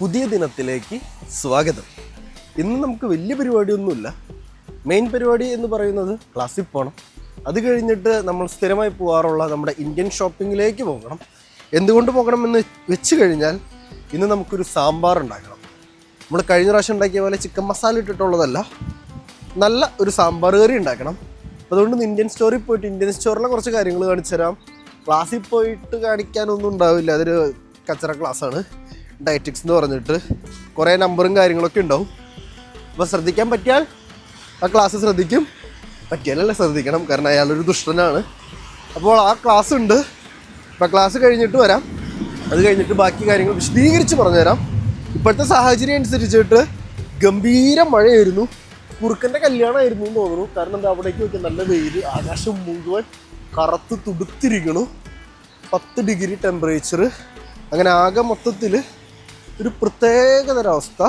പുതിയ ദിനത്തിലേക്ക് സ്വാഗതം. ഇന്ന് നമുക്ക് വലിയ പരിപാടിയൊന്നുമില്ല. മെയിൻ പരിപാടി എന്ന് പറയുന്നത് ക്ലാസ്സിൽ പോകണം. അത് കഴിഞ്ഞിട്ട് നമ്മൾ സ്ഥിരമായി പോകാറുള്ള നമ്മുടെ ഇന്ത്യൻ ഷോപ്പിങ്ങിലേക്ക് പോകണം. എന്തുകൊണ്ട് പോകണമെന്ന് വെച്ച് കഴിഞ്ഞാൽ ഇന്ന് നമുക്കൊരു സാമ്പാർ ഉണ്ടാക്കണം. നമ്മൾ കഴിഞ്ഞ പ്രാവശ്യം ഉണ്ടാക്കിയ പോലെ ചിക്കൻ മസാല ഇട്ടിട്ടുള്ളതല്ല, നല്ല ഒരു സാമ്പാർ കറി ഉണ്ടാക്കണം. അതുകൊണ്ട് ഇന്ത്യൻ സ്റ്റോറിൽ പോയിട്ട് ഇന്ത്യൻ സ്റ്റോറിലെ കുറച്ച് കാര്യങ്ങൾ കാണിച്ചു തരാം. ക്ലാസ്സിൽ പോയിട്ട് കാണിക്കാനൊന്നും ഉണ്ടാവില്ല, അതൊരു കച്ചറ ക്ലാസ്സാണ്. ഡയറ്റിക്സ് എന്ന് പറഞ്ഞിട്ട് കുറേ നമ്പറും കാര്യങ്ങളൊക്കെ ഉണ്ടാവും. അപ്പോൾ ശ്രദ്ധിക്കാൻ പറ്റിയാൽ ആ ക്ലാസ് ശ്രദ്ധിക്കും, പറ്റിയാലല്ല ശ്രദ്ധിക്കണം, കാരണം അയാളൊരു ദുഷ്ടനാണ്. അപ്പോൾ ആ ക്ലാസ് ഉണ്ട്. അപ്പോൾ ക്ലാസ് കഴിഞ്ഞിട്ട് വരാം. അത് കഴിഞ്ഞിട്ട് ബാക്കി കാര്യങ്ങൾ വിശദീകരിച്ച് പറഞ്ഞുതരാം. ഇപ്പോഴത്തെ സാഹചര്യം അനുസരിച്ചിട്ട് ഗംഭീര മഴയായിരുന്നു. കുറുക്കൻ്റെ കല്യാണമായിരുന്നു എന്ന് തോന്നുന്നു. കാരണം എന്താ, അവിടേക്ക് നോക്കിയാൽ നല്ല വെയിൽ, ആകാശം മുഴുവൻ കറുത്ത് തുടുത്തിരിക്കണു. 10 ഡിഗ്രി ടെമ്പറേച്ചർ. അങ്ങനെ ആകെ മൊത്തത്തിൽ ഒരു പ്രത്യേകതര അവസ്ഥ.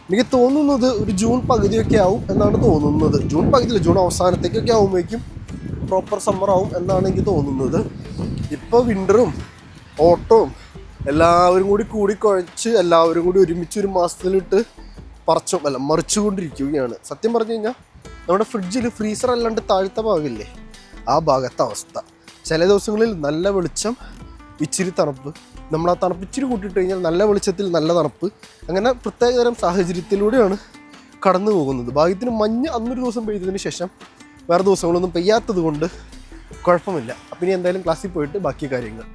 എനിക്ക് തോന്നുന്നത് ഒരു ജൂൺ പകുതിയൊക്കെ ആവും എന്നാണ് തോന്നുന്നത്. ജൂൺ പകുതിയില്ല, ജൂൺ അവസാനത്തേക്കൊക്കെ ആകുമ്പോഴേക്കും പ്രോപ്പർ സമ്മർ ആവും എന്നാണ് എനിക്ക് തോന്നുന്നത്. ഇപ്പോൾ വിൻ്ററും ഓട്ടവും എല്ലാവരും കൂടി കൂടിക്കുഴച്ച് എല്ലാവരും കൂടി ഒരുമിച്ച് ഒരു മാസത്തിലിട്ട് മറിച്ചുകൊണ്ടിരിക്കുകയാണ്. സത്യം പറഞ്ഞു കഴിഞ്ഞാൽ നമ്മുടെ ഫ്രിഡ്ജിൽ ഫ്രീസർ അല്ലാണ്ട് താഴത്തെ ഭാഗമില്ലേ, ആ ഭാഗത്തെ അവസ്ഥ. ചില ദിവസങ്ങളിൽ നല്ല വെളിച്ചം, ഇച്ചിരി തണുപ്പ്. നമ്മൾ ആ തണുപ്പ് ഇച്ചിരി കൂട്ടിയിട്ട് കഴിഞ്ഞാൽ നല്ല വെളിച്ചത്തിൽ നല്ല തണുപ്പ്. അങ്ങനെ പ്രത്യേകതരം സാഹചര്യത്തിലൂടെയാണ് കടന്നു പോകുന്നത്. ഭാഗ്യത്തിന് മഞ്ഞ് അന്നൊരു ദിവസം പെയ്തതിന് ശേഷം വേറെ ദിവസങ്ങളൊന്നും പെയ്യാത്തത് കൊണ്ട് കുഴപ്പമില്ല. അപ്പം ഇനി എന്തായാലും ക്ലാസ്സിൽ പോയിട്ട് ബാക്കി കാര്യങ്ങൾ.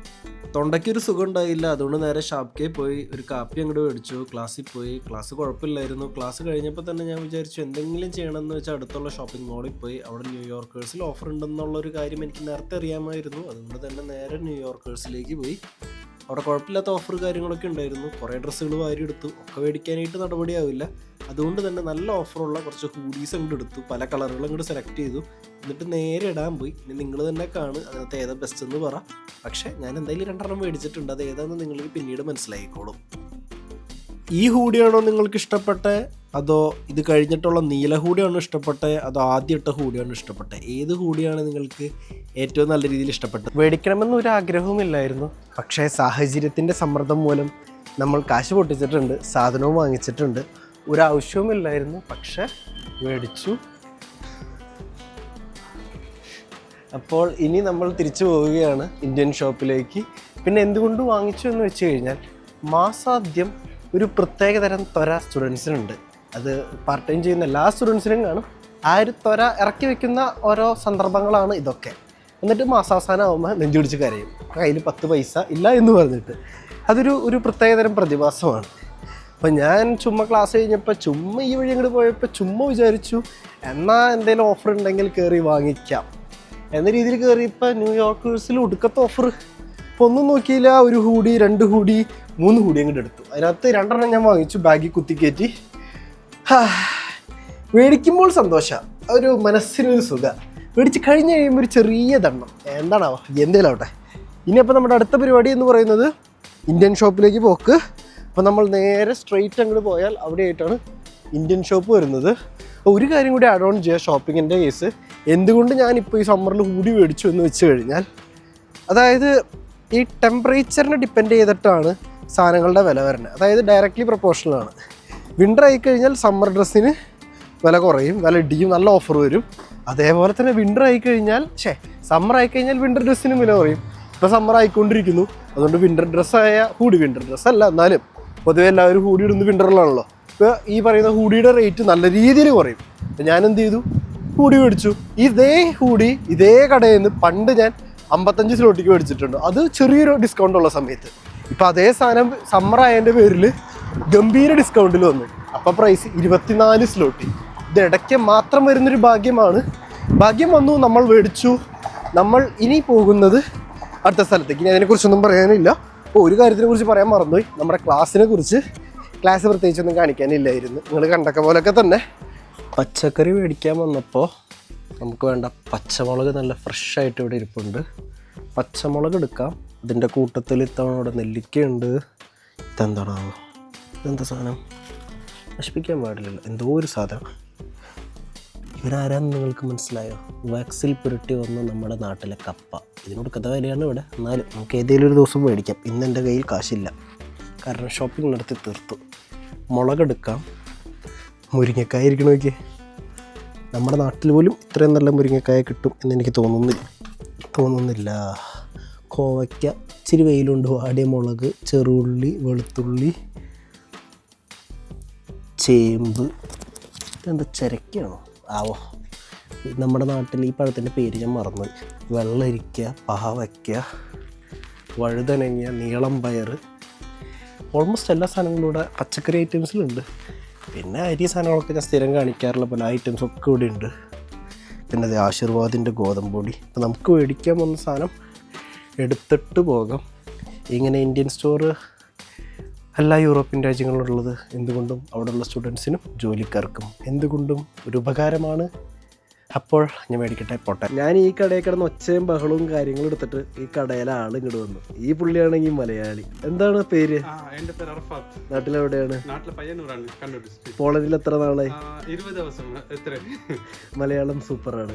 തൊണ്ടയ്ക്കൊരു സുഖം ഉണ്ടായില്ല, അതുകൊണ്ട് നേരെ ഷാപ്കേ പോയി ഒരു കാപ്പി അങ്ങോട്ട് മേടിച്ചു. ക്ലാസ്സിൽ പോയി. ക്ലാസ് കുഴപ്പമില്ലായിരുന്നു. ക്ലാസ് കഴിഞ്ഞപ്പോൾ തന്നെ ഞാൻ വിചാരിച്ചു എന്തെങ്കിലും ചെയ്യണമെന്ന് വെച്ചാൽ അടുത്തുള്ള ഷോപ്പിംഗ് മോളിൽ പോയി. അവിടെ ന്യൂയോർക്കേഴ്സിൽ ഓഫർ ഉണ്ടെന്നുള്ളൊരു കാര്യം എനിക്ക് നേരത്തെ അറിയാമായിരുന്നു. അതുകൊണ്ട് തന്നെ നേരെ ന്യൂയോർക്കേഴ്സിലേക്ക് പോയി. അവിടെ കുഴപ്പമില്ലാത്ത ഓഫർ കാര്യങ്ങളൊക്കെ ഉണ്ടായിരുന്നു. കുറേ ഡ്രസ്സുകൾ വാരിയെടുത്തു. ഒക്കെ മേടിക്കാനായിട്ട് നടപടിയാവില്ല. അതുകൊണ്ട് തന്നെ നല്ല ഓഫറുള്ള കുറച്ച് ഹൂഡീസ് അങ്ങോട്ട് എടുത്തു. പല കളറുകൾ അങ്ങോട്ട് സെലക്ട് ചെയ്തു. എന്നിട്ട് നേരെ ഇടാൻ പോയി. ഇനി നിങ്ങൾ തന്നെ കാണും അതിനകത്ത് ഏതാ ബെസ്റ്റ് എന്ന് പറ. പക്ഷേ ഞാൻ എന്തായാലും 2 മേടിച്ചിട്ടുണ്ട്. അത് ഏതാണെന്ന് നിങ്ങൾക്ക് പിന്നീട് മനസ്സിലായിക്കോളും. ഈ ഹൂഡിയാണോ നിങ്ങൾക്ക് ഇഷ്ടപ്പെട്ടത്, അതോ ഇത് കഴിഞ്ഞിട്ടുള്ള നീല ഹൂഡിയാണോ ഇഷ്ടപ്പെട്ടത്, അതോ ആദ്യം ഇട്ട ഹൂഡിയാണോ ഇഷ്ടപ്പെട്ടത്? ഏത് ഹൂഡിയാണ് നിങ്ങൾക്ക് ഏറ്റവും നല്ല രീതിയിൽ ഇഷ്ടപ്പെട്ടത്? മേടിക്കണമെന്ന് ഒരു ആഗ്രഹവുമില്ലായിരുന്നു, പക്ഷേ സാഹചര്യത്തിൻ്റെ സമ്മർദ്ദം മൂലം നമ്മൾ കാശ് പൊട്ടിച്ചിട്ടുണ്ട്, സാധനവും വാങ്ങിച്ചിട്ടുണ്ട്. ഒരാവശ്യവുമില്ലായിരുന്നു, പക്ഷേ മേടിച്ചു. അപ്പോൾ ഇനി നമ്മൾ തിരിച്ചു പോവുകയാണ് ഇന്ത്യൻ ഷോപ്പിലേക്ക്. പിന്നെ എന്തുകൊണ്ട് വാങ്ങിച്ചു എന്ന് വെച്ച് കഴിഞ്ഞാൽ മാസാദ്യം ഒരു പ്രത്യേകതരം ത്വര സ്റ്റുഡൻസിനുണ്ട്. അത് പാർട്ട് ടൈം ചെയ്യുന്ന എല്ലാ സ്റ്റുഡൻസിനും കാണും. ആ ഒരു ത്വര ഇറക്കി വെക്കുന്ന ഓരോ സന്ദർഭങ്ങളാണ് ഇതൊക്കെ. എന്നിട്ട് മാസാവസാനം ആകുമ്പോൾ നെഞ്ചു പിടിച്ച് കരയും, കയ്യിൽ 10 പൈസ ഇല്ല എന്ന് പറഞ്ഞിട്ട്. അതൊരു പ്രത്യേകതരം പ്രതിഭാസമാണ്. അപ്പം ഞാൻ ചുമ്മാ ക്ലാസ് കഴിഞ്ഞപ്പോൾ ചുമ്മാ ഈ വഴി അങ്ങോട്ട് പോയപ്പോൾ ചുമ്മാ വിചാരിച്ചു എന്നാൽ എന്തെങ്കിലും ഓഫർ ഉണ്ടെങ്കിൽ കയറി വാങ്ങിക്കാം എന്ന രീതിയിൽ കയറിയപ്പോൾ ന്യൂയോർക്കേഴ്സിൽ ഒടുക്കത്തെ ഓഫർ. ഇപ്പോൾ ഒന്നും നോക്കിയില്ല, ഒരു ഹൂഡി, 2 ഹൂഡി, 3 ഹൂഡി അങ്ങോട്ട് എടുത്തു. അതിനകത്ത് 2 ഞാൻ വാങ്ങിച്ചു, ബാഗിൽ കുത്തിക്കയറ്റി. മേടിക്കുമ്പോൾ സന്തോഷമാണ്, ഒരു മനസ്സിനൊരു സുഖം. മേടിച്ച് കഴിഞ്ഞ് കഴിയുമ്പോൾ ഒരു ചെറിയ ദണ്ണം, എന്താണാവോ എന്തേലും ആവട്ടെ. ഇനിയപ്പോൾ നമ്മുടെ അടുത്ത പരിപാടി എന്ന് പറയുന്നത് ഇന്ത്യൻ ഷോപ്പിലേക്ക് പോക്ക്. അപ്പോൾ നമ്മൾ നേരെ സ്ട്രെയിറ്റ് അങ്ങോട്ട് പോയാൽ അവിടെയായിട്ടാണ് ഇന്ത്യൻ ഷോപ്പ് വരുന്നത്. ഒരു കാര്യം കൂടി ആഡ് ഓൺ ചെയ്യുക ഷോപ്പിങ്ങിൻ്റെ കേസ്. എന്തുകൊണ്ട് ഞാനിപ്പോൾ ഈ സമ്മറിൽ ഹൂഡി മേടിച്ചു എന്ന് വെച്ച് കഴിഞ്ഞാൽ, അതായത് ഈ ടെമ്പറേച്ചറിനെ ഡിപ്പെൻഡ് ചെയ്തിട്ടാണ് സാധനങ്ങളുടെ വില വരുന്നത്. അതായത് ഡയറക്റ്റ്ലി പ്രൊപ്പോർഷണലാണ്. വിൻ്റർ ആയിക്കഴിഞ്ഞാൽ സമ്മർ ഡ്രസ്സിന് വില കുറയും, വില ഇടിയും, നല്ല ഓഫർ വരും. അതേപോലെ തന്നെ വിൻ്റർ ആയിക്കഴിഞ്ഞാൽ സമ്മർ ആയിക്കഴിഞ്ഞാൽ വിൻ്റർ ഡ്രസ്സിനും വില കുറയും. ഇപ്പോൾ സമ്മർ ആയിക്കൊണ്ടിരിക്കുന്നു, അതുകൊണ്ട് വിൻ്റർ ഡ്രസ്സായ ഹൂഡി, വിൻ്റർ ഡ്രസ്സല്ല എന്നാലും പൊതുവെ എല്ലാവരും ഹൂഡി ഇടുന്നത് വിൻ്ററിലാണല്ലോ. ഇപ്പോൾ ഈ പറയുന്ന ഹൂഡിയുടെ റേറ്റ് നല്ല രീതിയിൽ കുറയും. അപ്പോൾ ഞാൻ എന്ത് ചെയ്തു, ഹൂഡി മേടിച്ചു. ഇതേ ഹൂഡി ഇതേ കടയിൽ നിന്ന് പണ്ട് ഞാൻ 55 സ്ലോട്ടിക്ക് മേടിച്ചിട്ടുണ്ട്, അത് ചെറിയൊരു ഡിസ്കൗണ്ട് ഉള്ള സമയത്ത്. ഇപ്പോൾ അതേ സാധനം സമ്മർ ആയതിൻ്റെ പേരിൽ ഗംഭീര ഡിസ്കൗണ്ടിൽ വന്നു. അപ്പോൾ പ്രൈസ് 24 സ്ലോട്ടി. ഇത് ഇടയ്ക്ക് മാത്രം വരുന്നൊരു ഭാഗ്യമാണ്. ഭാഗ്യം വന്നു, നമ്മൾ മേടിച്ചു. നമ്മൾ ഇനി പോകുന്നത് അടുത്ത സ്ഥലത്തേക്ക്. ഇനി അതിനെക്കുറിച്ചൊന്നും പറയാനില്ല. അപ്പോൾ ഒരു കാര്യത്തിനെ കുറിച്ച് പറയാൻ മറന്നുപോയി, നമ്മുടെ ക്ലാസ്സിനെ കുറിച്ച്. ക്ലാസ് പ്രത്യേകിച്ചൊന്നും കാണിക്കാനില്ലായിരുന്നു, നിങ്ങൾ കണ്ടൊക്കെ പോലൊക്കെ തന്നെ. പച്ചക്കറി മേടിക്കാൻ വന്നപ്പോൾ നമുക്ക് വേണ്ട പച്ചമുളക് നല്ല ഫ്രഷായിട്ട് ഇവിടെ ഇരിപ്പുണ്ട്. പച്ചമുളക് എടുക്കാം. അതിൻ്റെ കൂട്ടത്തിൽ ഇത്തവണ ഇവിടെ നെല്ലിക്കയുണ്ട്. ഇതെന്താണാവോ, ഇതെന്താ സാധനം? നശിപ്പിക്കാൻ പാടില്ലല്ലോ, എന്തോ ഒരു സാധനം. ഇവരാരാന്ന് നിങ്ങൾക്ക് മനസ്സിലായോ? വാക്സിൽ പുരട്ടി വന്ന നമ്മുടെ നാട്ടിലെ കപ്പ. ഇതിനോട് കഥ വിലയാണ് ഇവിടെ. എന്നാലും നമുക്ക് ഏതെങ്കിലും ഒരു ദിവസം മേടിക്കാം. ഇന്ന് എൻ്റെ കയ്യിൽ കാശില്ല, കാരണം ഷോപ്പിംഗ് നടത്തി തീർത്തു. മുളകെടുക്കാം. മുരിങ്ങക്കായ ഇരിക്കണ നോക്കി. നമ്മുടെ നാട്ടിൽ പോലും ഇത്രയും നല്ല മുരിങ്ങക്കായ കിട്ടും എന്നെനിക്ക് തോന്നുന്നില്ല. കോവയ്ക്ക, ഇച്ചിരി വെയിലുണ്ട്, വാടിയ മുളക്, ചെറുള്ളി, വെളുത്തുള്ളി, ചേമ്പ്. ഇതെന്താ ചിരക്കയാണോ ആവോ? നമ്മുടെ നാട്ടിൽ ഈ പഴത്തിൻ്റെ പേര് ഞാൻ മറന്നു. വെള്ളരിക്ക, പാവയ്ക്ക, വഴുതനങ്ങ, നീളം പയർ, ഓൾമോസ്റ്റ് എല്ലാ സാധനങ്ങളും ഇവിടെ പച്ചക്കറി ഐറ്റംസിലുണ്ട്. പിന്നെ അരി സാധനങ്ങളൊക്കെ ഞാൻ സ്ഥിരം കാണിക്കാറുള്ള പല ഐറ്റംസൊക്കെ ഇവിടെ ഉണ്ട്. പിന്നെ അത് ആശീർവാദിൻ്റെ ഗോതമ്പൊടി. അപ്പോൾ നമുക്ക് മേടിക്കാൻ വന്ന സാധനം എടുത്തിട്ട് പോകാം. ഇങ്ങനെ ഇന്ത്യൻ സ്റ്റോറ് എല്ലാ യൂറോപ്യൻ രാജ്യങ്ങളിലുള്ളത് എന്തുകൊണ്ടും അവിടെയുള്ള സ്റ്റുഡൻസിനും ജോലിക്കാർക്കും എന്തുകൊണ്ടും ഒരു ഉപകാരമാണ്. അപ്പോൾ ഞാൻ മേടിക്കട്ടെ, പോട്ടെ. ഞാൻ ഈ കടയിൽ കിടന്ന് ഒച്ചയും ബഹളവും കാര്യങ്ങളും എടുത്തിട്ട് ഈ കടയിലെ ആൾ ഇങ്ങോട്ട് വന്നു. ഈ പുള്ളിയാണെങ്കിൽ മലയാളി. എന്താണ് പേര്? നാട്ടിലെവിടെയാണ്? പോളണ്ടിൽ എത്ര നാളായി? മലയാളം സൂപ്പറാണ്.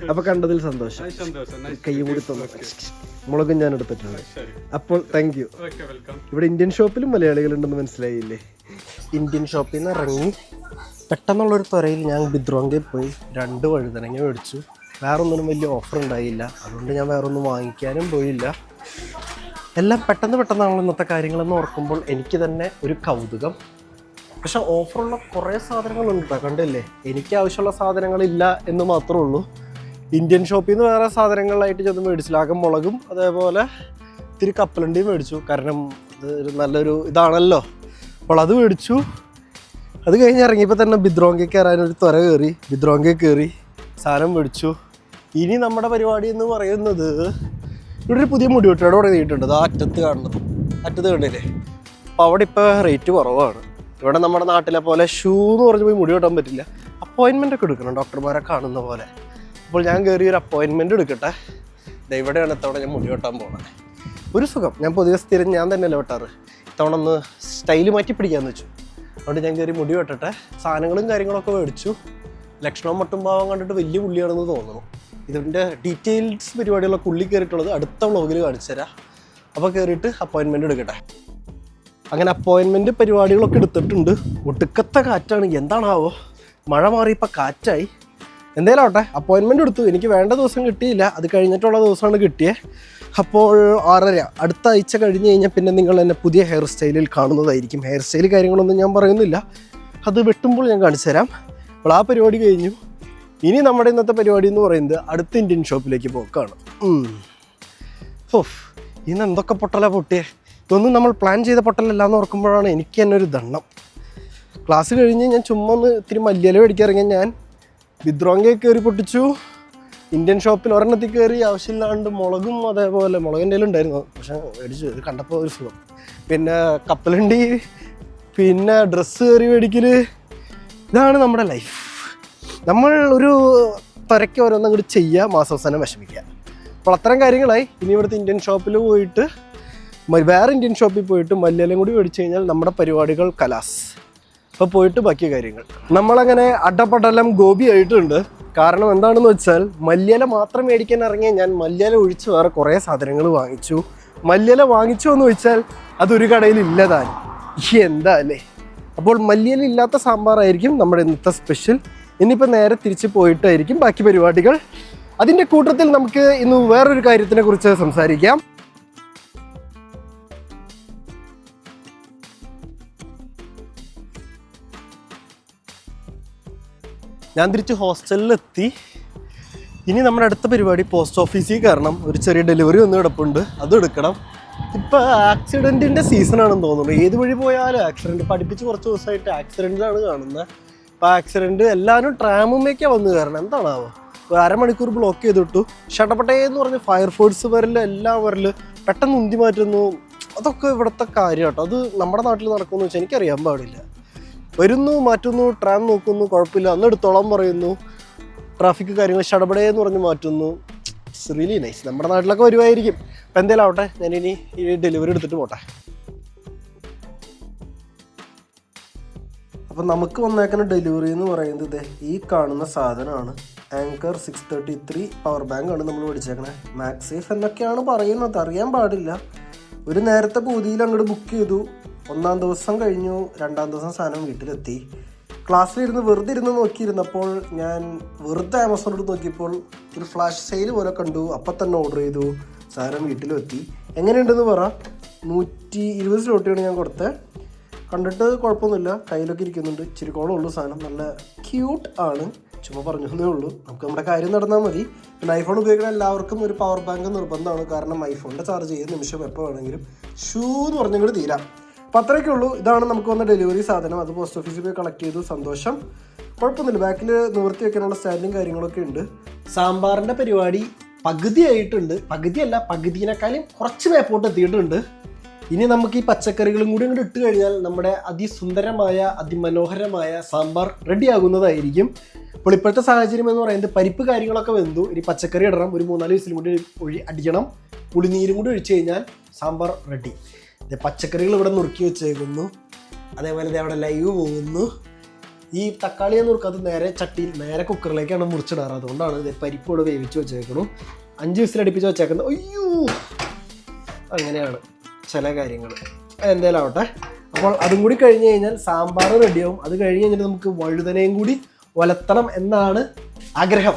അപ്പൊ കണ്ടതിൽ സന്തോഷം. കയ്യും കൂടി തന്നു. മുളകും ഞാൻ എടുത്തിട്ടുണ്ട്. അപ്പോൾ താങ്ക് യു. ഇവിടെ ഇന്ത്യൻ ഷോപ്പിലും മലയാളികളുണ്ടെന്ന് മനസ്സിലായില്ലേ? ഇന്ത്യൻ ഷോപ്പിൽ നിന്ന് ഇറങ്ങി പെട്ടെന്നുള്ളൊരു ത്വരയിൽ ഞാൻ ബിദ്രോങ്കയിൽ പോയി 2 വഴുതനങ്ങ മേടിച്ചു. വേറൊന്നിനും വലിയ ഓഫർ ഉണ്ടായില്ല, അതുകൊണ്ട് ഞാൻ വേറൊന്നും വാങ്ങിക്കാനും പോയില്ല. എല്ലാം പെട്ടെന്നാണല്ലോ ഇന്നത്തെ കാര്യങ്ങളെന്ന് ഓർക്കുമ്പോൾ എനിക്ക് തന്നെ ഒരു കൗതുകം. പക്ഷെ ഓഫറുള്ള കുറേ സാധനങ്ങളുണ്ട് കേട്ടോ, കണ്ടില്ലേ? എനിക്ക് ആവശ്യമുള്ള സാധനങ്ങളില്ല എന്ന് മാത്രമേ ഉള്ളൂ. ഇന്ത്യൻ ഷോപ്പിൽ നിന്ന് വേറെ സാധനങ്ങളായിട്ട് ചെന്ന് മേടിച്ചില്ല. ആകെ മുളകും അതേപോലെ ഇത്തിരി കപ്പലണ്ടിയും മേടിച്ചു. കാരണം ഇത് നല്ലൊരു ഇതാണല്ലോ. അപ്പോൾ അത് മേടിച്ചു. അത് കഴിഞ്ഞ് ഇറങ്ങിയപ്പോൾ തന്നെ ബിദ്രോങ്കയിൽ കയറാനൊരു ത്വര കയറി. ബിദ്രോങ്കയിൽ കയറി സാധനം മേടിച്ചു. ഇനി നമ്മുടെ പരിപാടി എന്ന് പറയുന്നത് ഇവിടെ ഒരു പുതിയ മുടി വെട്ടോടെ തുടങ്ങിയിട്ടുണ്ട്. അത് അറ്റത്ത് കണ്ടില്ലേ? അപ്പോൾ അവിടെ ഇപ്പോൾ റേറ്റ് കുറവാണ്. ഇവിടെ നമ്മുടെ നാട്ടിലെ പോലെ ഷൂ എന്ന് പറഞ്ഞ് പോയി മുടി വെട്ടാൻ പറ്റില്ല. അപ്പോയിൻമെൻ്റ് ഒക്കെ എടുക്കണം, ഡോക്ടർമാരെ കാണുന്ന പോലെ. അപ്പോൾ ഞാൻ കയറി ഒരു അപ്പോയിൻമെൻറ്റ് എടുക്കട്ടെ. ഇവിടെയാണ് ഇത്തവണ ഞാൻ മുടി വെട്ടാൻ പോകണേ. ഒരു സുഖം. ഞാൻ പൊതുവെ സ്ഥിരം ഞാൻ തന്നെയല്ലേ വെട്ടാറ്. ഇത്തവണ ഒന്ന് സ്റ്റൈല് മാറ്റി പിടിക്കാമെന്ന് വെച്ചു. അതുകൊണ്ട് ഞാൻ കയറി മുടി വെട്ടട്ടെ. സാധനങ്ങളും കാര്യങ്ങളൊക്കെ മേടിച്ചു. ലക്ഷണവും മട്ടും ഭാവം കണ്ടിട്ട് വലിയ പുള്ളിയാണെന്ന് തോന്നുന്നു. ഇതിൻ്റെ ഡീറ്റെയിൽസ് പരിപാടികളൊക്കെ ഉള്ളിൽ കയറിയിട്ടുള്ളത് അടുത്ത വ്ളോഗിൽ കാണിച്ചു തരാം. അപ്പോൾ കയറിയിട്ട് അപ്പോയിൻമെൻറ്റ് എടുക്കട്ടെ. അങ്ങനെ അപ്പോയിൻമെൻറ്റ് പരിപാടികളൊക്കെ എടുത്തിട്ടുണ്ട്. ഒടുക്കത്തെ കാറ്റാണ്. എന്താണാവോ, മഴ മാറി ഇപ്പോൾ കാറ്റായി. എന്തായാലും ആവട്ടെ, അപ്പോയിൻമെൻറ്റ് എടുത്തു. എനിക്ക് വേണ്ട ദിവസം കിട്ടിയില്ല, അത് കഴിഞ്ഞിട്ടുള്ള ദിവസമാണ് കിട്ടിയത്. അപ്പോൾ 6:30 അടുത്ത ആഴ്ച കഴിഞ്ഞ് കഴിഞ്ഞാൽ പിന്നെ നിങ്ങൾ എന്നെ പുതിയ ഹെയർ സ്റ്റൈലിൽ കാണുന്നതായിരിക്കും. ഹെയർ സ്റ്റൈൽ കാര്യങ്ങളൊന്നും ഞാൻ പറയുന്നില്ല, അത് വെട്ടുമ്പോൾ ഞാൻ കാണിച്ചു തരാം. അപ്പോൾ ആ പരിപാടി കഴിഞ്ഞു. ഇനി നമ്മുടെ ഇന്നത്തെ പരിപാടി എന്ന് പറയുന്നത് അടുത്ത ഇന്ത്യൻ ഷോപ്പിലേക്ക് പോക്കാണ്. ഇന്ന് എന്തൊക്കെ പൊട്ടിയേ. ഇതൊന്നും നമ്മൾ പ്ലാൻ ചെയ്ത പൊട്ടലല്ല എന്ന് ഓർക്കുമ്പോഴാണ് എനിക്ക് തന്നെ ഒരു ദണ്ണം. ക്ലാസ് കഴിഞ്ഞ് ഞാൻ ചുമ്മാ ഒന്ന് ഇത്തിരി മല്ലിയില മേടിക്കാറിങ്ങി ഞാൻ ബിദ്രോങ്കയിൽ കയറി പൊട്ടിച്ചു. ഇന്ത്യൻ ഷോപ്പിൽ ഒരെണ്ണത്തിൽ കയറി ആവശ്യമില്ലാണ്ട് മുളകും അതേപോലെ മുളകിൻ്റെ ഉണ്ടായിരുന്നു, പക്ഷെ മേടിച്ചു. ഇത് കണ്ടപ്പോൾ ഒരു സുഖം. പിന്നെ കപ്പലണ്ടി, പിന്നെ ഡ്രസ്സ് കയറി മേടിക്കൽ. ഇതാണ് നമ്മുടെ ലൈഫ്. നമ്മൾ ഒരു ത്വരയ്ക്ക് ഓരോന്നും അങ്ങോട്ട് ചെയ്യുക, മാസാവസാനം വിഷമിക്കുക. അപ്പോൾ അത്തരം കാര്യങ്ങളായി. ഇനി ഇവിടുത്തെ ഇന്ത്യൻ ഷോപ്പിൽ പോയിട്ട് വേറെ ഇന്ത്യൻ ഷോപ്പിൽ പോയിട്ട് മല്ലിയിലയും കൂടി മേടിച്ചു കഴിഞ്ഞാൽ നമ്മുടെ പരിപാടികൾ കലാസ്. അപ്പോൾ പോയിട്ട് ബാക്കി കാര്യങ്ങൾ. നമ്മളങ്ങനെ അടപടലം ഗോപി ആയിട്ടുണ്ട്. കാരണം എന്താണെന്ന് വെച്ചാൽ മല്ലിയില മാത്രം മേടിക്കാൻ ഇറങ്ങിയ ഞാൻ മല്ലിയില ഒഴിച്ച് വേറെ കുറേ സാധനങ്ങൾ വാങ്ങിച്ചു. മല്ലിയില വാങ്ങിച്ചു എന്ന് വെച്ചാൽ അതൊരു കടയിൽ ഇല്ലതാൻ. എന്താ അല്ലേ? അപ്പോൾ മല്ലിയില ഇല്ലാത്ത സാമ്പാറായിരിക്കും നമ്മുടെ ഇന്നത്തെ സ്പെഷ്യൽ. ഇനിയിപ്പോൾ നേരെ തിരിച്ച് പോയിട്ടായിരിക്കും ബാക്കി പരിപാടികൾ. അതിൻ്റെ കൂട്ടത്തിൽ നമുക്ക് ഇന്ന് വേറൊരു കാര്യത്തിനെ കുറിച്ച് സംസാരിക്കാം. ഞാൻ തിരിച്ച് ഹോസ്റ്റലിലെത്തി. ഇനി നമ്മുടെ അടുത്ത പരിപാടി പോസ്റ്റ് ഓഫീസിൽ കയറണം. ഒരു ചെറിയ ഡെലിവറി വന്ന് കിടപ്പുണ്ട്, അതും എടുക്കണം. ഇപ്പോൾ ആക്സിഡൻറ്റിൻ്റെ സീസണാണെന്ന് തോന്നുന്നു. ഏത് വഴി പോയാലും ആക്സിഡൻറ്റ്. പഠിപ്പിച്ച് കുറച്ച് ദിവസമായിട്ട് ആക്സിഡൻറ്റിലാണ് കാണുന്നത്. അപ്പോൾ ആക്സിഡൻറ്റ് എല്ലാവരും ട്രാമുമേക്കാണ് വന്ന് കയറണം. എന്താണാവോ, ഒരു അരമണിക്കൂർ ബ്ലോക്ക് ചെയ്തിട്ടു. ഷട്ടപ്പട്ടേന്ന് പറഞ്ഞ് ഫയർഫോഴ്സ് എല്ലാം വരല് പെട്ടെന്ന് ഉന്തി മാറ്റുന്നു. അതൊക്കെ ഇവിടുത്തെ കാര്യം കേട്ടോ. അത് നമ്മുടെ നാട്ടിൽ നടക്കുമെന്ന് വെച്ചാൽ എനിക്കറിയാൻ പാടില്ല. വരുന്നു, മാറ്റുന്നു, ട്രാം നോക്കുന്നു, കുഴപ്പമില്ല, അന്ന് എടുത്തോളം പറയുന്നു. ട്രാഫിക് കാര്യങ്ങൾ ഷടപടേന്ന് പറഞ്ഞ് മാറ്റുന്നു. It's really nice. നമ്മുടെ നാട്ടിലൊക്കെ വരുമായിരിക്കും. അപ്പം എന്തായാലും ആവട്ടെ, ഞാനിനി ഈ ഡെലിവറി എടുത്തിട്ട് പോട്ടെ. അപ്പം നമുക്ക് വന്നേക്കുന്ന ഡെലിവറി എന്ന് പറയുന്നത് ഈ കാണുന്ന സാധനമാണ്. ആങ്കർ 633 പവർ ബാങ്ക് ആണ് നമ്മൾ മേടിച്ചേക്കണേ. മാക്സേഫ് എന്നൊക്കെയാണ് പറയുന്നത്, അറിയാൻ പാടില്ല. ഒരു നേരത്തെ പൂതിയിൽ അങ്ങോട്ട് ബുക്ക് ചെയ്തു. 1-ാം ദിവസം കഴിഞ്ഞു, 2-ാം ദിവസം സാധനം വീട്ടിലെത്തി. ക്ലാസ്സിലിരുന്ന് വെറുതെ ഇരുന്ന് നോക്കിയിരുന്നപ്പോൾ ഞാൻ വെറുതെ ആമസോണിൽ നോക്കിയപ്പോൾ ഒരു ഫ്ലാഷ് സെയിൽ പോലെ കണ്ടു. അപ്പം തന്നെ ഓർഡർ ചെയ്തു, സാധനം വീട്ടിലും എത്തി. എങ്ങനെയുണ്ടെന്ന് പറ. 120 സ്ലോട്ടിയാണ് ഞാൻ കൊടുത്തത്. കണ്ടിട്ട് കുഴപ്പമൊന്നുമില്ല, കയ്യിലൊക്കെ ഇരിക്കുന്നുണ്ട്. ഇച്ചിരി കോളമുള്ളൂ സാധനം, നല്ല ക്യൂട്ട് ആണ്. ചുമ്മാ പറഞ്ഞേ ഉള്ളൂ, നമുക്ക് നമ്മുടെ കാര്യം നടന്നാൽ മതി. പിന്നെ ഐഫോൺ ഉപയോഗിക്കുന്ന എല്ലാവർക്കും ഒരു പവർ ബാങ്ക് നിർബന്ധമാണ്. കാരണം ഐഫോണിൻ്റെ ചാർജ് ചെയ്ത് നിമിഷം എപ്പോൾ വേണമെങ്കിലും ഷൂ എന്ന് പറഞ്ഞെങ്കിൽ തീരാം. അപ്പോൾ അത്രയൊക്കെ ഉള്ളൂ. ഇതാണ് നമുക്ക് വന്ന ഡെലിവറി സാധനം. അത് പോസ്റ്റ് ഓഫീസിൽ പോയി കളക്ട് ചെയ്തു. സന്തോഷം, കുഴപ്പമൊന്നുമില്ല. ബാക്കിൽ നിവർത്തി വെക്കാനുള്ള സ്റ്റാൻഡും കാര്യങ്ങളൊക്കെ ഉണ്ട്. സാമ്പാറിൻ്റെ പരിപാടി പകുതിയായിട്ടുണ്ട്. പകുതിയല്ല, പകുതിയേക്കാളും കുറച്ച് മേപ്പോട്ട് എത്തിയിട്ടുണ്ട്. ഇനി നമുക്ക് ഈ പച്ചക്കറികളും കൂടി അങ്ങോട്ട് ഇട്ട് കഴിഞ്ഞാൽ നമ്മുടെ അതിസുന്ദരമായ അതിമനോഹരമായ സാമ്പാർ റെഡിയാകുന്നതായിരിക്കും. അപ്പോൾ ഇപ്പോഴത്തെ സാഹചര്യം എന്ന് പറയുന്നത് പരിപ്പ് കാര്യങ്ങളൊക്കെ വെന്തു. ഇനി പച്ചക്കറി ഇടണം, ഒരു 3-4 വിസിലും കൂടി അടിക്കണം, പുളിനീരും കൂടി ഒഴിച്ച് കഴിഞ്ഞാൽ സാമ്പാർ റെഡി. പച്ചക്കറികൾ ഇവിടെ നുറുക്കി വെച്ചേക്കുന്നു. അതേപോലെ അവിടെ ലൈവ് പോകുന്നു. ഈ തക്കാളിയെ നുറുക്കാത്ത നേരെ ചട്ടിയിൽ നേരെ കുക്കറിലേക്കാണ് മുറിച്ചിടാറ്. അതുകൊണ്ടാണ് ഇത് പരിപ്പ് ഇവിടെ വേവിച്ച് വെച്ചേക്കണം. 5 വിസിലടിപ്പിച്ച് വെച്ചേക്കുന്നത്. അയ്യോ, അങ്ങനെയാണ് ചില കാര്യങ്ങൾ. എന്തായാലും ആവട്ടെ. അപ്പോൾ അതും കൂടി കഴിഞ്ഞ് കഴിഞ്ഞാൽ സാമ്പാർ റെഡിയാവും. അത് കഴിഞ്ഞ് കഴിഞ്ഞിട്ട് നമുക്ക് വഴുതനയും കൂടി ഒലത്തണം എന്നാണ് ആഗ്രഹം.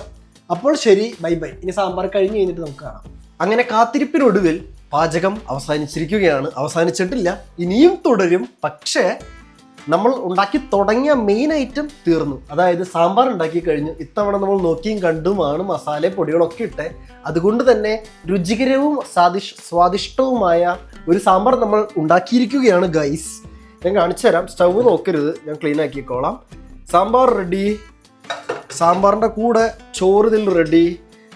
അപ്പോൾ ശരി, ബൈ ബൈ. ഇനി സാമ്പാർ കഴിഞ്ഞ് കഴിഞ്ഞിട്ട് നമുക്ക് കാണാം. അങ്ങനെ കാത്തിരിപ്പിനൊടുവിൽ പാചകം അവസാനിച്ചിരിക്കുകയാണ്. അവസാനിച്ചിട്ടില്ല, ഇനിയും തുടരും. പക്ഷേ നമ്മൾ ഉണ്ടാക്കി തുടങ്ങിയ മെയിൻ ഐറ്റം തീർന്നു. അതായത് സാമ്പാർ ഉണ്ടാക്കി കഴിഞ്ഞു. ഇത്തവണ നമ്മൾ നോക്കിയും കണ്ടുമാണ് മസാല പൊടികളൊക്കെ ഇട്ട്. അതുകൊണ്ട് തന്നെ രുചികരവും സ്വാദിഷ്ടവുമായ ഒരു സാമ്പാർ നമ്മൾ ഉണ്ടാക്കിയിരിക്കുകയാണ് ഗൈസ്. ഞാൻ കാണിച്ചു തരാം. സ്റ്റവ് നോക്കരുത്, ഞാൻ ക്ലീൻ ആക്കിക്കോളാം. സാമ്പാർ റെഡി. സാമ്പാറിൻ്റെ കൂടെ ചോറ് ഇതിൽ റെഡി.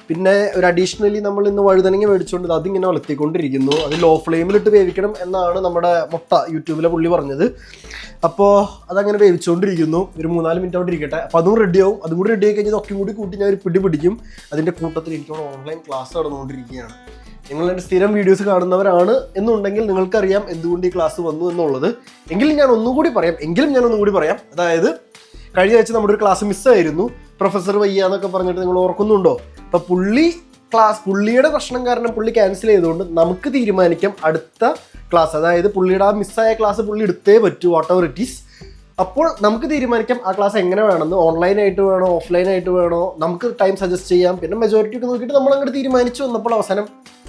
പിന്നെ ഒരു അഡീഷണലി നമ്മൾ ഇന്ന് വഴുതനങ്ങ മേടിച്ചുകൊണ്ട് അതിങ്ങനെ വളർത്തിക്കൊണ്ടിരിക്കുന്നു. അത് ലോ ഫ്ലെയിമിലിട്ട് വേവിക്കണം എന്നാണ് നമ്മുടെ മുട്ട യൂട്യൂബിലെ പുള്ളി പറഞ്ഞത്. അപ്പോൾ അതങ്ങനെ വേവിച്ചുകൊണ്ടിരിക്കുന്നു. ഒരു 3-4 മിനിറ്റ് അവിടെ ഇരിക്കട്ടെ. അപ്പോൾ അതും റെഡിയാവും. അതും കൂടി റെഡി ആയി കഴിഞ്ഞാൽ ഒക്കെ കൂടി കൂട്ടി ഞാൻ ഒരു പിടി പിടിക്കും. അതിൻ്റെ കൂട്ടത്തിൽ എനിക്കോട് ഓൺലൈൻ ക്ലാസ് നടന്നുകൊണ്ടിരിക്കുകയാണ്. നിങ്ങൾ എൻ്റെ സ്ഥിരം വീഡിയോസ് കാണുന്നവരാണ് എന്നുണ്ടെങ്കിൽ നിങ്ങൾക്കറിയാം എന്തുകൊണ്ട് ഈ ക്ലാസ് വന്നു എന്നുള്ളത്. എങ്കിലും ഞാൻ ഒന്നും കൂടി പറയാം. അതായത് കഴിഞ്ഞ ആഴ്ച നമ്മുടെ ഒരു ക്ലാസ് മിസ്സായിരുന്നു. പ്രൊഫസർ വയ്യ എന്നൊക്കെ പറഞ്ഞിട്ട് നിങ്ങൾ ഓർക്കുന്നുണ്ടോ? അപ്പോൾ പുള്ളിയുടെ പ്രശ്നം കാരണം പുള്ളി ക്യാൻസൽ ചെയ്തുകൊണ്ട് നമുക്ക് തീരുമാനിക്കാം അടുത്ത ക്ലാസ്, അതായത് പുള്ളിയുടെ ആ മിസ്സായ ക്ലാസ് പുള്ളി എടുത്തേ പറ്റൂ, വാട്ട് എവർ ഇറ്റ് ഈസ്. അപ്പോൾ നമുക്ക് തീരുമാനിക്കാം ആ ക്ലാസ് എങ്ങനെ വേണമെന്ന്. ഓൺലൈനായിട്ട് വേണോ ഓഫ്ലൈനായിട്ട് വേണോ നമുക്ക് ടൈം സജസ്റ്റ് ചെയ്യാം. പിന്നെ മെജോറിറ്റി ഒക്കെ നോക്കിയിട്ട് നമ്മൾ അങ്ങോട്ട് തീരുമാനിച്ചു വന്നപ്പോൾ അവസാനം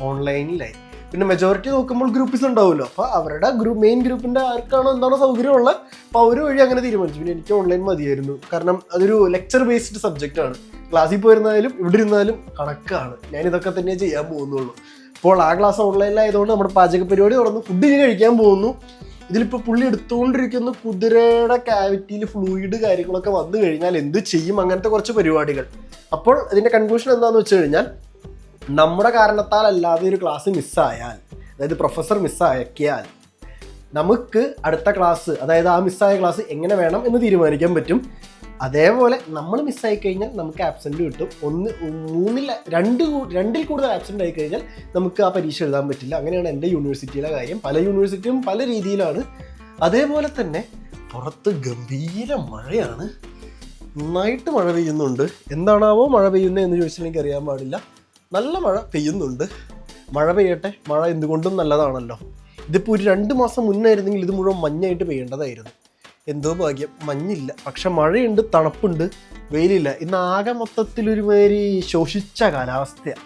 ഓൺലൈനിലായി. പിന്നെ മെജോറിറ്റി നോക്കുമ്പോൾ ഗ്രൂപ്പീസ് ഉണ്ടാവുമല്ലോ. അപ്പോൾ അവരുടെ മെയിൻ ഗ്രൂപ്പിൻ്റെ ആർക്കാണോ എന്താണോ സൗകര്യമുള്ളത് അപ്പോൾ അവർ വഴി അങ്ങനെ തീരുമാനിച്ചു. പിന്നെ എനിക്ക് ഓൺലൈൻ മതിയായിരുന്നു. കാരണം അതൊരു ലെക്ചർ ബേസ്ഡ് സബ്ജക്റ്റാണ്. ക്ലാസ്സിൽ പോയിരുന്നാലും ഇവിടെ ഇരുന്നാലും കണക്കാണ്. ഞാനിതൊക്കെ തന്നെ ചെയ്യാൻ പോകുന്നുള്ളൂ. അപ്പോൾ ആ ക്ലാസ് ഓൺലൈനിലായതുകൊണ്ട് നമ്മുടെ പാചക പരിപാടി തുറന്നു. ഫുഡ് ഇനി കഴിക്കാൻ പോകുന്നു. ഇതിലിപ്പോൾ പുള്ളി എടുത്തുകൊണ്ടിരിക്കുന്ന കുതിരയുടെ ക്യാവിറ്റിയിൽ ഫ്ലൂയിഡ് കാര്യങ്ങളൊക്കെ വന്നു കഴിഞ്ഞാൽ എന്ത് ചെയ്യും, അങ്ങനത്തെ കുറച്ച് പരിപാടികൾ. അപ്പോൾ ഇതിൻ്റെ കൺക്ലൂഷൻ എന്താണെന്ന് വെച്ച് കഴിഞ്ഞാൽ നമ്മുടെ കാരണത്താൽ അല്ലാതെ ഒരു ക്ലാസ് മിസ്സായാൽ, അതായത് പ്രൊഫസർ മിസ്സാക്കിയാൽ നമുക്ക് അടുത്ത ക്ലാസ്, അതായത് ആ മിസ്സായ ക്ലാസ് എങ്ങനെ വേണം എന്ന് തീരുമാനിക്കാൻ പറ്റും. അതേപോലെ നമ്മൾ മിസ്സായി കഴിഞ്ഞാൽ നമുക്ക് ആബ്സെൻറ്റ് കിട്ടും. 2-ൽ കൂടുതൽ ആബ്സെൻ്റ് ആയി കഴിഞ്ഞാൽ നമുക്ക് ആ പരീക്ഷ എഴുതാൻ പറ്റില്ല. അങ്ങനെയാണ് എൻ്റെ യൂണിവേഴ്സിറ്റിയിലെ കാര്യം. പല യൂണിവേഴ്സിറ്റിയും പല രീതിയിലാണ്. അതേപോലെ തന്നെ പുറത്ത് ഗംഭീര മഴയാണ്. നന്നായിട്ട് മഴ പെയ്യുന്നുണ്ട്. എന്താണാവോ മഴ പെയ്യുന്നത് എന്ന് ചോദിച്ചാൽ എനിക്ക് അറിയാൻ പാടില്ല. നല്ല മഴ പെയ്യുന്നുണ്ട്. മഴ പെയ്യട്ടെ, മഴ എന്തുകൊണ്ടും നല്ലതാണല്ലോ. ഇതിപ്പോൾ ഒരു 2 മാസം മുന്നായിരുന്നെങ്കിൽ ഇത് മുഴുവൻ മഞ്ഞായിട്ട് പെയ്യേണ്ടതായിരുന്നു. എന്തോ ഭാഗ്യം, മഞ്ഞില്ല. പക്ഷെ മഴയുണ്ട്, തണുപ്പുണ്ട്, വെയിലില്ല. ഇന്ന് ആകെ മൊത്തത്തിലൊരു മാതിരി ശോഷിച്ച കാലാവസ്ഥയാണ്.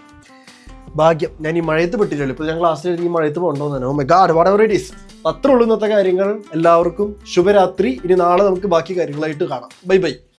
ഭാഗ്യം ഞാൻ ഈ മഴയത്ത് പെട്ടില്ലല്ലോ. ഇപ്പോൾ ഞാൻ ക്ലാസ്സിൽ ഈ മഴയത്ത് പോകണ്ടോന്ന്. Oh my god, whatever it is. അത്രേ ഉള്ളൂ ഇന്നത്തെ കാര്യങ്ങൾ. എല്ലാവർക്കും ശുഭരാത്രി. ഇനി നാളെ നമുക്ക് ബാക്കി കാര്യങ്ങളായിട്ട് കാണാം. Bye bye.